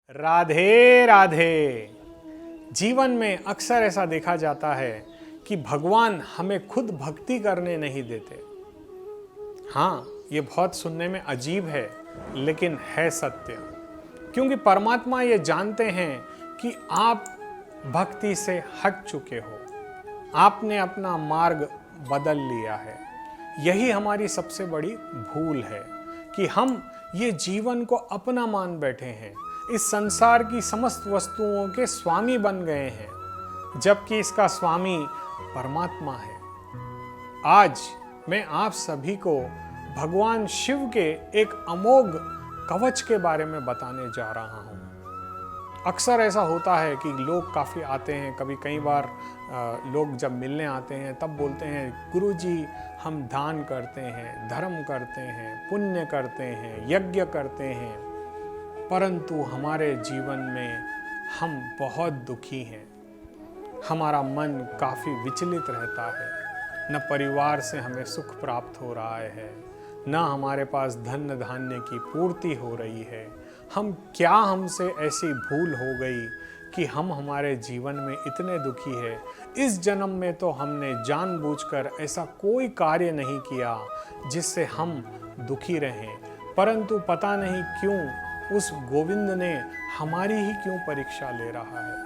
राधे राधे। जीवन में अक्सर ऐसा देखा जाता है कि भगवान हमें खुद भक्ति करने नहीं देते। हाँ, ये बहुत सुनने में अजीब है, लेकिन है सत्य। क्योंकि परमात्मा ये जानते हैं कि आप भक्ति से हट चुके हो, आपने अपना मार्ग बदल लिया है। यही हमारी सबसे बड़ी भूल है कि हम ये जीवन को अपना मान बैठे हैं, इस संसार की समस्त वस्तुओं के स्वामी बन गए हैं, जबकि इसका स्वामी परमात्मा है। आज मैं आप सभी को भगवान शिव के एक अमोघ कवच के बारे में बताने जा रहा हूं। अक्सर ऐसा होता है कि लोग काफ़ी आते हैं, कई बार लोग जब मिलने आते हैं तब बोलते हैं, गुरुजी हम दान करते हैं, धर्म करते हैं, पुण्य करते हैं, यज्ञ करते हैं, परंतु हमारे जीवन में हम बहुत दुखी हैं। हमारा मन काफ़ी विचलित रहता है, न परिवार से हमें सुख प्राप्त हो रहा है, न हमारे पास धन धान्य की पूर्ति हो रही है। हमसे ऐसी भूल हो गई कि हम हमारे जीवन में इतने दुखी है। इस जन्म में तो हमने जानबूझकर ऐसा कोई कार्य नहीं किया जिससे हम दुखी रहें, परंतु पता नहीं क्यों उस गोविंद ने हमारी ही क्यों परीक्षा ले रहा है।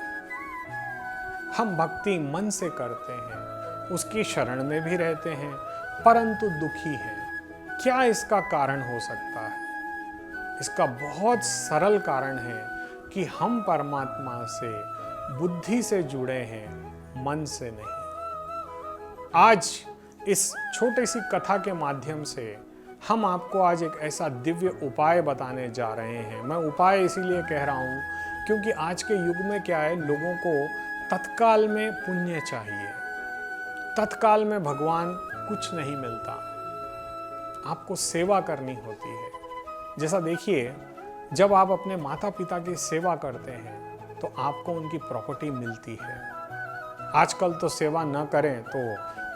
हम भक्ति मन से करते हैं, उसकी शरण में भी रहते हैं, परंतु दुखी हैं। क्या इसका कारण हो सकता है? इसका बहुत सरल कारण है कि हम परमात्मा से बुद्धि से जुड़े हैं, मन से नहीं। आज इस छोटी सी कथा के माध्यम से हम आपको आज एक ऐसा दिव्य उपाय बताने जा रहे हैं। मैं उपाय इसीलिए कह रहा हूँ क्योंकि आज के युग में क्या है, लोगों को तत्काल में पुण्य चाहिए, तत्काल में भगवान कुछ नहीं मिलता, आपको सेवा करनी होती है। जैसा देखिए, जब आप अपने माता पिता की सेवा करते हैं तो आपको उनकी प्रॉपर्टी मिलती है। आजकल तो सेवा न करें तो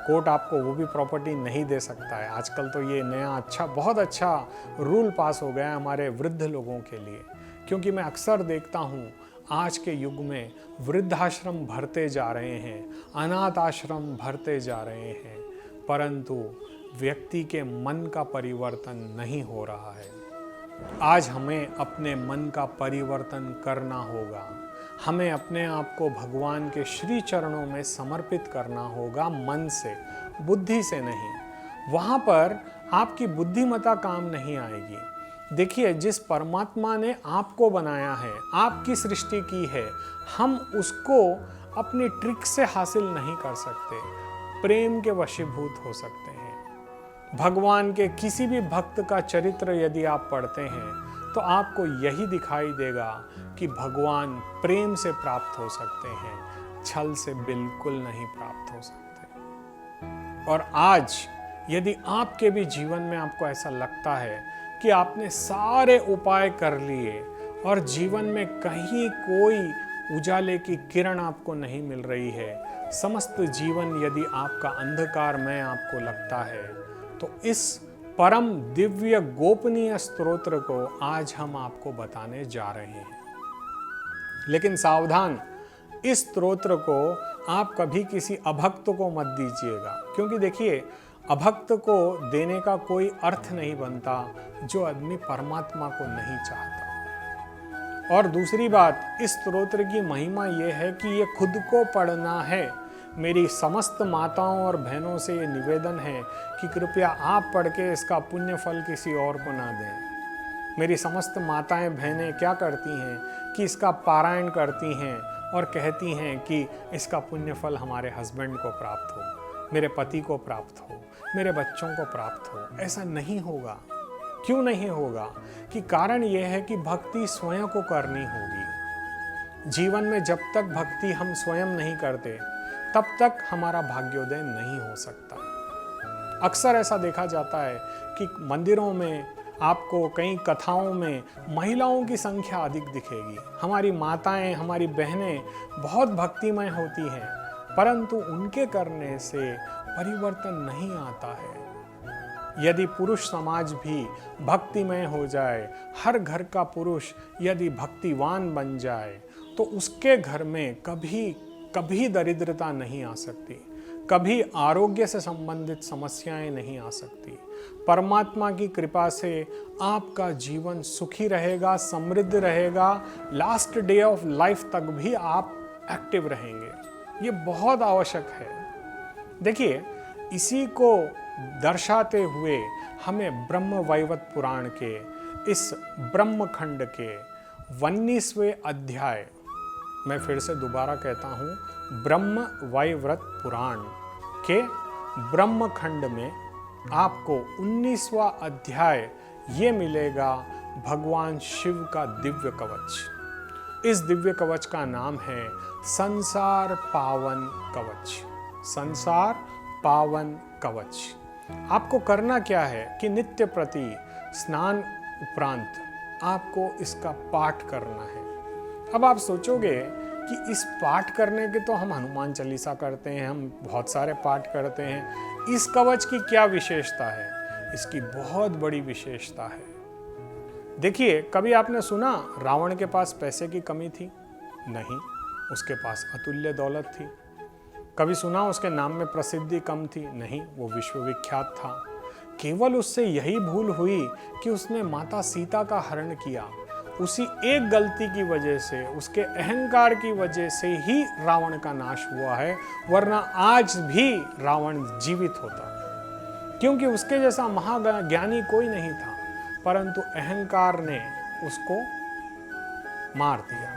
कोर्ट आपको वो भी प्रॉपर्टी नहीं दे सकता है। आजकल तो ये नया बहुत अच्छा रूल पास हो गया है हमारे वृद्ध लोगों के लिए। क्योंकि मैं अक्सर देखता हूँ आज के युग में वृद्धाश्रम भरते जा रहे हैं, अनाथ आश्रम भरते जा रहे हैं, परंतु व्यक्ति के मन का परिवर्तन नहीं हो रहा है। आज हमें अपने मन का परिवर्तन करना होगा। हमें अपने आप को भगवान के श्री चरणों में समर्पित करना होगा, मन से, बुद्धि से नहीं। वहाँ पर आपकी बुद्धिमत्ता काम नहीं आएगी। देखिए, जिस परमात्मा ने आपको बनाया है, आपकी सृष्टि की है, हम उसको अपनी ट्रिक से हासिल नहीं कर सकते, प्रेम के वशीभूत हो सकते हैं। भगवान के किसी भी भक्त का चरित्र यदि आप पढ़ते हैं तो आपको यही दिखाई देगा कि भगवान प्रेम से प्राप्त हो सकते हैं, छल से बिल्कुल नहीं प्राप्त हो सकते। और आज यदि आपके भी जीवन में आपको ऐसा लगता है कि आपने सारे उपाय कर लिए और जीवन में कहीं कोई उजाले की किरण आपको नहीं मिल रही है, समस्त जीवन यदि आपका अंधकारमय आपको लगता है, तो इस परम दिव्य गोपनीय स्तोत्र को आज हम आपको बताने जा रहे हैं। लेकिन सावधान, इस स्तोत्र को आप कभी किसी अभक्त को मत दीजिएगा, क्योंकि देखिए, अभक्त को देने का कोई अर्थ नहीं बनता जो आदमी परमात्मा को नहीं चाहता। और दूसरी बात, इस स्तोत्र की महिमा यह है कि ये खुद को पढ़ना है। मेरी समस्त माताओं और बहनों से ये निवेदन है कि कृपया आप पढ़ के इसका पुण्य फल किसी और को ना दें। मेरी समस्त माताएं बहनें क्या करती हैं कि इसका पारायण करती हैं और कहती हैं कि इसका पुण्य फल हमारे हस्बैंड को प्राप्त हो, मेरे पति को प्राप्त हो, मेरे बच्चों को प्राप्त हो। ऐसा नहीं होगा। क्यों नहीं होगा? कि कारण यह है कि भक्ति स्वयं को करनी होगी। जीवन में जब तक भक्ति हम स्वयं नहीं करते तब तक हमारा भाग्योदय नहीं हो सकता। अक्सर ऐसा देखा जाता है कि मंदिरों में आपको कई कथाओं में महिलाओं की संख्या अधिक दिखेगी। हमारी माताएं, हमारी बहनें बहुत भक्तिमय होती हैं, परंतु उनके करने से परिवर्तन नहीं आता है। यदि पुरुष समाज भी भक्तिमय हो जाए, हर घर का पुरुष यदि भक्तिवान बन जाए, तो उसके घर में कभी कभी दरिद्रता नहीं आ सकती, कभी आरोग्य से संबंधित समस्याएं नहीं आ सकती। परमात्मा की कृपा से आपका जीवन सुखी रहेगा, समृद्ध रहेगा, लास्ट डे ऑफ लाइफ तक भी आप एक्टिव रहेंगे। ये बहुत आवश्यक है। देखिए, इसी को दर्शाते हुए हमें ब्रह्म वैवर्त पुराण के इस ब्रह्मखंड के 19वें अध्याय, मैं फिर से दोबारा कहता हूँ, ब्रह्म वैवर्त पुराण के ब्रह्मखंड में आपको 19वां अध्याय ये मिलेगा, भगवान शिव का दिव्य कवच। इस दिव्य कवच का नाम है संसार पावन कवच। संसार पावन कवच। आपको करना क्या है कि नित्य प्रति स्नान उपरांत आपको इसका पाठ करना है। अब आप सोचोगे कि इस पाठ करने के तो हम हनुमान चालीसा करते हैं, हम बहुत सारे पाठ करते हैं, इस कवच की क्या विशेषता है? इसकी बहुत बड़ी विशेषता है। देखिए, कभी आपने सुना रावण के पास पैसे की कमी थी? नहीं, उसके पास अतुल्य दौलत थी। कभी सुना उसके नाम में प्रसिद्धि कम थी? नहीं, वो विश्वविख्यात था। केवल उससे यही भूल हुई कि उसने माता सीता का हरण किया। उसी एक गलती की वजह से, उसके अहंकार की वजह से ही रावण का नाश हुआ है, वरना आज भी रावण जीवित होता, क्योंकि उसके जैसा महाज्ञानी कोई नहीं था, परंतु अहंकार ने उसको मार दिया।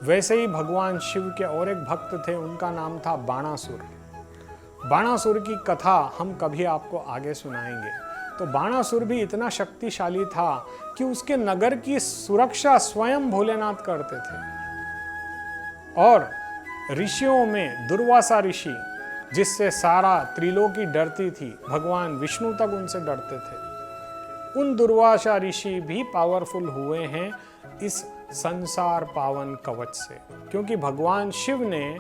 वैसे ही भगवान शिव के और एक भक्त थे, उनका नाम था बाणासुर। बाणासुर की कथा हम कभी आपको आगे सुनाएंगे। तो बाणासुर भी इतना शक्तिशाली था कि उसके नगर की सुरक्षा स्वयं भोलेनाथ करते थे। और ऋषियों में दुर्वासा ऋषि, जिससे सारा त्रिलोकी डरती थी, भगवान विष्णु तक उनसे डरते थे, उन दुर्वासा ऋषि भी पावरफुल हुए हैं इस संसार पावन कवच से, क्योंकि भगवान शिव ने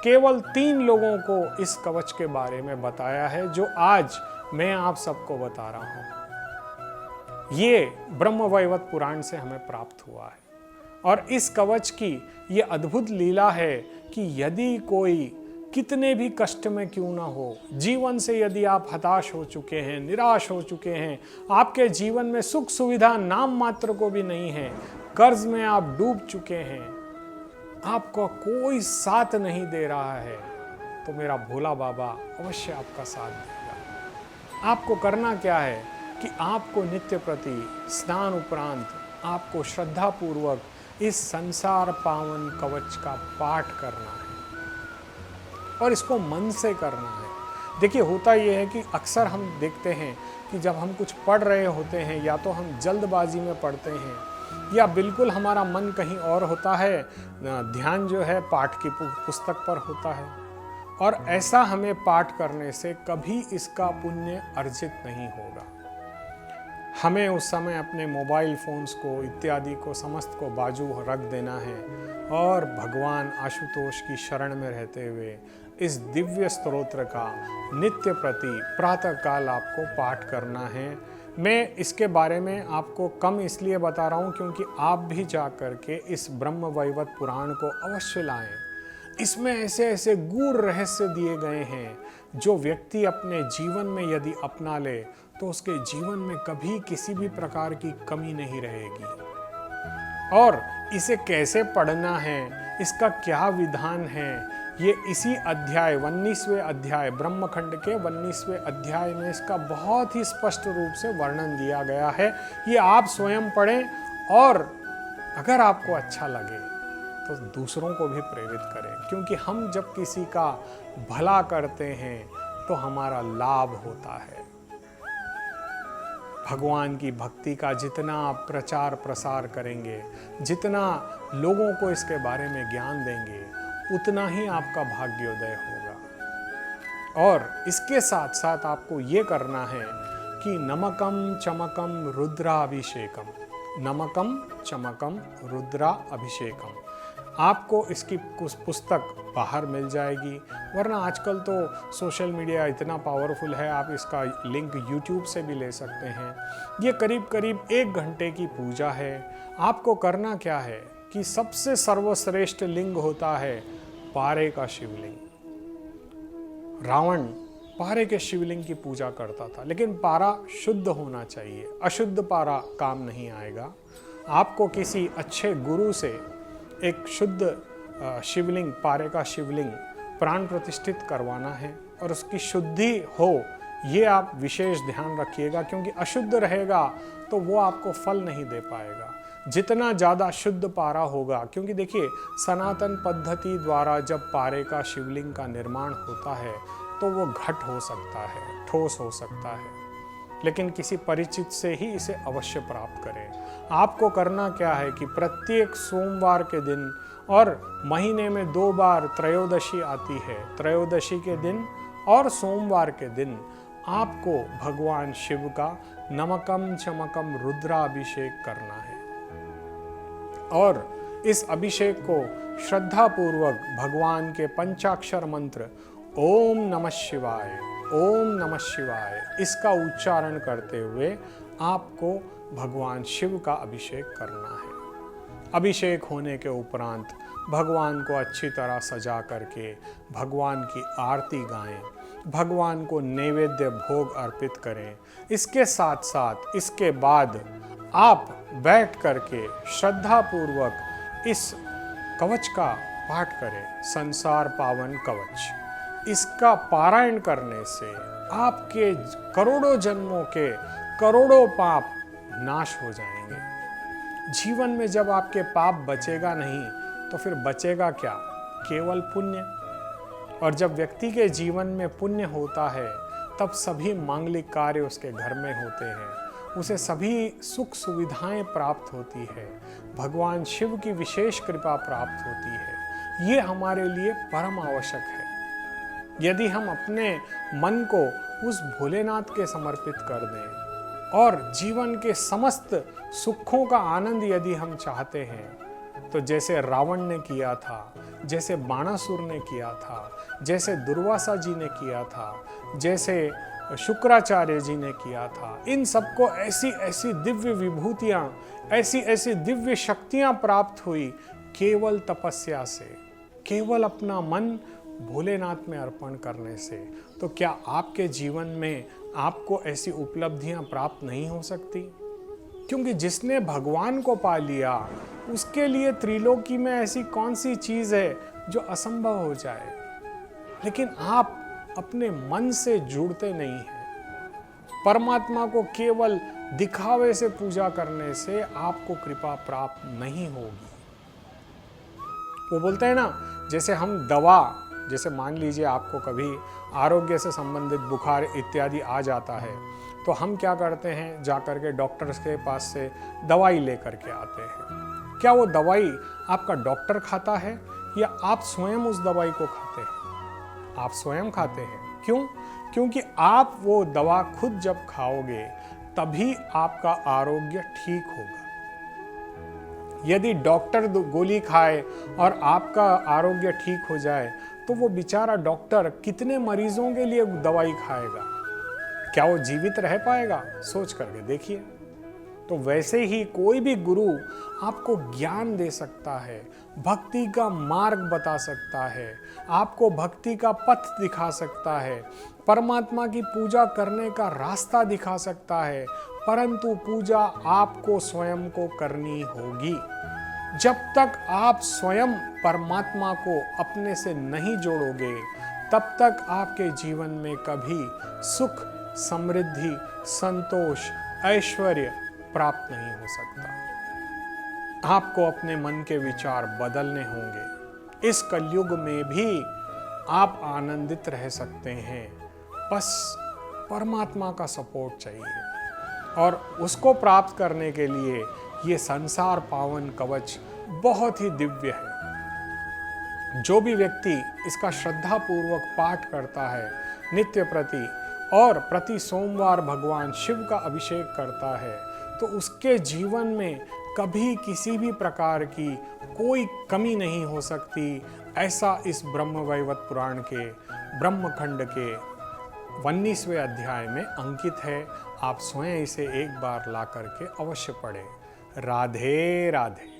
केवल 3 लोगों को इस कवच के बारे में बताया है, जो आज मैं आप सबको बता रहा हूं। ये ब्रह्म वैवर्त पुराण से हमें प्राप्त हुआ है। और इस कवच की ये अद्भुत लीला है कि यदि कोई कितने भी कष्ट में क्यों ना हो, जीवन से यदि आप हताश हो चुके हैं, निराश हो चुके हैं, आपके जीवन में सुख सुविधा नाम मात्र को भी नहीं है, कर्ज में आप डूब चुके हैं, आपको कोई साथ नहीं दे रहा है, तो मेरा भोला बाबा अवश्य आपका साथ देगा। आपको करना क्या है कि आपको नित्य प्रति स्नान उपरांत आपको श्रद्धा पूर्वक इस संसार पावन कवच का पाठ करना है और इसको मन से करना है। देखिए, होता यह है कि अक्सर हम देखते हैं कि जब हम कुछ पढ़ रहे होते हैं, या तो हम जल्दबाजी में पढ़ते हैं, या बिल्कुल हमारा मन कहीं और होता है, ध्यान जो है पाठ की पुस्तक पर होता है। और ऐसा हमें पाठ करने से कभी इसका पुण्य अर्जित नहीं होगा। हमें उस समय अपने मोबाइल फोन्स को इत्यादि को समस्त को बाजू रख देना है और भगवान आशुतोष की शरण में रहते हुए इस दिव्य स्तोत्र का नित्य प्रति प्रातःकाल आपको पाठ करना है। मैं इसके बारे में आपको कम इसलिए बता रहा हूँ क्योंकि आप भी जा कर के इस ब्रह्म वैवर्त पुराण को अवश्य लाएं। इसमें ऐसे ऐसे गूढ़ रहस्य दिए गए हैं जो व्यक्ति अपने जीवन में यदि अपना ले तो उसके जीवन में कभी किसी भी प्रकार की कमी नहीं रहेगी। और इसे कैसे पढ़ना है, इसका क्या विधान है, ये इसी अध्याय 19वें अध्याय ब्रह्मखंड के 19वें अध्याय में इसका बहुत ही स्पष्ट रूप से वर्णन दिया गया है। ये आप स्वयं पढ़ें और अगर आपको अच्छा लगे तो दूसरों को भी प्रेरित करें, क्योंकि हम जब किसी का भला करते हैं तो हमारा लाभ होता है। भगवान की भक्ति का जितना आप प्रचार प्रसार करेंगे, जितना लोगों को इसके बारे में ज्ञान देंगे, उतना ही आपका भाग्योदय होगा। और इसके साथ साथ आपको ये करना है कि नमकम चमकम रुद्राभिषेकम, नमकम चमकम रुद्राभिषेकम, आपको इसकी पुस्तक बाहर मिल जाएगी, वरना आजकल तो सोशल मीडिया इतना पावरफुल है, आप इसका लिंक यूट्यूब से भी ले सकते हैं। ये करीब करीब 1 घंटे की पूजा है। आपको करना क्या है कि सबसे सर्वश्रेष्ठ लिंग होता है पारे का शिवलिंग। रावण पारे के शिवलिंग की पूजा करता था, लेकिन पारा शुद्ध होना चाहिए, अशुद्ध पारा काम नहीं आएगा। आपको किसी अच्छे गुरु से एक शुद्ध शिवलिंग, पारे का शिवलिंग प्राण प्रतिष्ठित करवाना है और उसकी शुद्धि हो, ये आप विशेष ध्यान रखिएगा, क्योंकि अशुद्ध रहेगा तो वो आपको फल नहीं दे पाएगा। जितना ज़्यादा शुद्ध पारा होगा, क्योंकि देखिए सनातन पद्धति द्वारा जब पारे का शिवलिंग का निर्माण होता है तो वो घट हो सकता है, ठोस हो सकता है, लेकिन किसी परिचित से ही इसे अवश्य प्राप्त करें। आपको करना क्या है कि प्रत्येक सोमवार के दिन और महीने में 2 बार त्रयोदशी आती है, त्रयोदशी के दिन और सोमवार के दिन आपको भगवान शिव का नमकम चमकम रुद्राभिषेक करना है और इस अभिषेक को श्रद्धा पूर्वक भगवान के पंचाक्षर मंत्र ओम नमः शिवाय, ओम नमः शिवाय, इसका उच्चारण करते हुए आपको भगवान शिव का अभिषेक करना है। अभिषेक होने के उपरांत भगवान को अच्छी तरह सजा करके भगवान की आरती गाएं, भगवान को नैवेद्य भोग अर्पित करें। इसके साथ साथ इसके बाद आप बैठ करके श्रद्धा पूर्वक इस कवच का पाठ करें, संसार पावन कवच। इसका पारायण करने से आपके करोड़ों जन्मों के करोड़ों पाप नाश हो जाएंगे। जीवन में जब आपके पाप बचेगा नहीं तो फिर बचेगा क्या? केवल पुण्य। और जब व्यक्ति के जीवन में पुण्य होता है तब सभी मांगलिक कार्य उसके घर में होते हैं, उसे सभी सुख सुविधाएं प्राप्त होती है, भगवान शिव की विशेष कृपा प्राप्त होती है। ये हमारे लिए परम आवश्यक है। यदि हम अपने मन को उस भोलेनाथ के समर्पित कर दें और जीवन के समस्त सुखों का आनंद यदि हम चाहते हैं, तो जैसे रावण ने किया था, जैसे बाणासुर ने किया था, जैसे दुर्वासा जी ने किया था, जैसे शुक्राचार्य जी ने किया था, इन सबको ऐसी ऐसी दिव्य विभूतियाँ, ऐसी ऐसी दिव्य शक्तियाँ प्राप्त हुई केवल तपस्या से, केवल अपना मन भोलेनाथ में अर्पण करने से। तो क्या आपके जीवन में आपको ऐसी उपलब्धियां प्राप्त नहीं हो सकती? क्योंकि जिसने भगवान को पा लिया उसके लिए त्रिलोकी में ऐसी कौन सी चीज है जो असंभव हो जाए। लेकिन आप अपने मन से जुड़ते नहीं हैं। परमात्मा को केवल दिखावे से पूजा करने से आपको कृपा प्राप्त नहीं होगी। वो बोलते हैं ना, जैसे हम दवा, जैसे मान लीजिए आपको कभी आरोग्य से संबंधित बुखार इत्यादि आ जाता है तो हम क्या करते हैं, जाकर के डॉक्टर्स के पास से दवाई लेकर के आते हैं। क्या वो दवाई आपका डॉक्टर खाता है या आप स्वयं उस दवाई को खाते हैं? आप स्वयं खाते हैं। क्यों? क्योंकि आप वो दवा खुद जब खाओगे तभी आपका आरोग्य ठीक होगा। यदि डॉक्टर गोली खाए और आपका आरोग्य ठीक हो जाए तो वो बेचारा डॉक्टर कितने मरीजों के लिए दवाई खाएगा? क्या वो जीवित रह पाएगा? सोच करके देखिए। तो वैसे ही कोई भी गुरु आपको ज्ञान दे सकता है, भक्ति का मार्ग बता सकता है, आपको भक्ति का पथ दिखा सकता है, परमात्मा की पूजा करने का रास्ता दिखा सकता है, परंतु पूजा आपको स्वयं को करनी होगी। जब तक आप स्वयं परमात्मा को अपने से नहीं जोड़ोगे तब तक आपके जीवन में कभी सुख, समृद्धि, संतोष, ऐश्वर्य प्राप्त नहीं हो सकता। आपको अपने मन के विचार बदलने होंगे। इस कलयुग में भी आप आनंदित रह सकते हैं, बस परमात्मा का सपोर्ट चाहिए। और उसको प्राप्त करने के लिए ये संसार पावन कवच बहुत ही दिव्य है। जो भी व्यक्ति इसका श्रद्धा पूर्वक पाठ करता है नित्य प्रति और प्रति सोमवार भगवान शिव का अभिषेक करता है तो उसके जीवन में कभी किसी भी प्रकार की कोई कमी नहीं हो सकती, ऐसा इस ब्रह्मवैवर्त पुराण के ब्रह्मखंड के 19वें अध्याय में अंकित है। आप स्वयं इसे एक बार ला करके अवश्य पढ़ें। राधे राधे।